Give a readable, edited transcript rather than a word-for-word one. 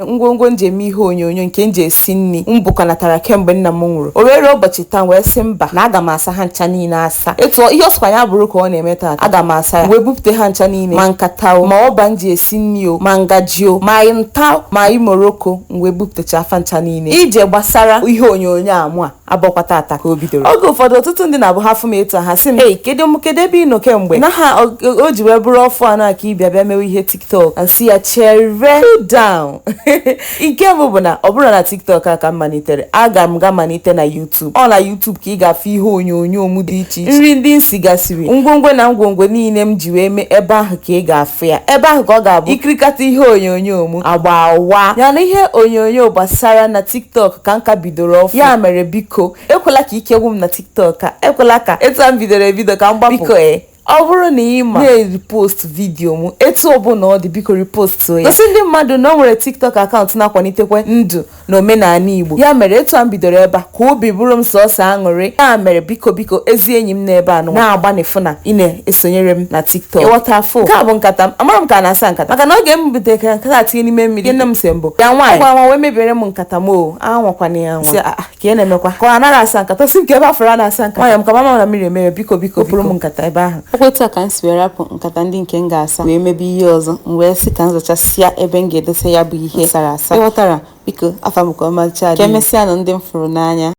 ngwongwo njem ihe onyonyo nke nje esi nni mbụkanatara kemgbe nna m nwụrụ. O were ụbọchị taa wee sị mba na aga m asa ha ncha niile asa. Etu ihe ọsụkwa ya bụrụ ka ọ na-eme taata, aga m asa ya wee bupụta ha ncha niile, ma nkata o, ma ọba nji esi nni o, ma ngaji o, ma nta, ma imoroko, wee bupụtacha afa ncha niile. Ije gbasara ihe onyonyo amụ a abọkwa taata ka o bidoro. Oge ụfọdụ ọtụtụ ndị na-abụ ha fụ m etu ha sị m, "Hey, kedu ebe ị nọ kemgbe?" na ha o ji wee bụrụ ọfụ anọ aka ịbịa bịa mewe ihe TikTok. Asị ya chere down. Nke mbụ bụ na ọ bụrụ na TikTok a ka m malitere, aga m ga malite na YouTube. Ọ na YouTube ka ị ga-afụ ihe onyonyo m dị iche iche, nri ndị nsi gasịrị, ngwongwo na ngwongwo niile m ji wee mee, ebe ahụ ka ị ga-afụ ya. Ebe ahụ ka ọ ga-abụ ikirikata ihe onyonyo m agbawa ya na ihe onyonyo gbasara na TikTok ka nka bidoro ọfụ. Ya mere biko ekwela ka ike gwụ m na TikTok a, ekwela ka etu m bidoro ebido ka m gbapụ. Biko ọ bụrụ na ị ma na-repost vidio m etu ọbụla ọ dị, biko repost ya. Gosi ndị mmadụ na o nwere TikTok akaụntụ na-akwalitekwa ndụ na omenala Igbo. Ya mere etu a m bidoro ebe a ka obi bụrụ m sọsọ aṅụrị. Ya mere biko ezi enyi m n'ebe a na-agbanịfụ na ị na-esonyere m na TikTok. Ịghọta afọ nke a bụ nkata m, amara m ka a na-asa nkata maka na oge m butere ka nkata tinye n'ime mmiri, nne m si mbụ ya nwaanyị gwa wee mebiere m nkata m o anwakwana ya nwa ka ị na-emekwa ka ọ anaghị asa nkata. Osi nke ebe afọrọ a na-asa nkata nwaanyị m ka mama na mmiri emere, biko bụrụ m nkata ebe ahụ. Etu a ka m si were rapụ nkata ndị nke m ga-asa wee mebe ihe ọzọ, m wee sị ka m zachasịa ebe m ga-edesa ya bụ ihe sara asa. Ịghọtara? Biko afa m ka ọmalịcha ka emesịa na ndị m fụrụ n'anya.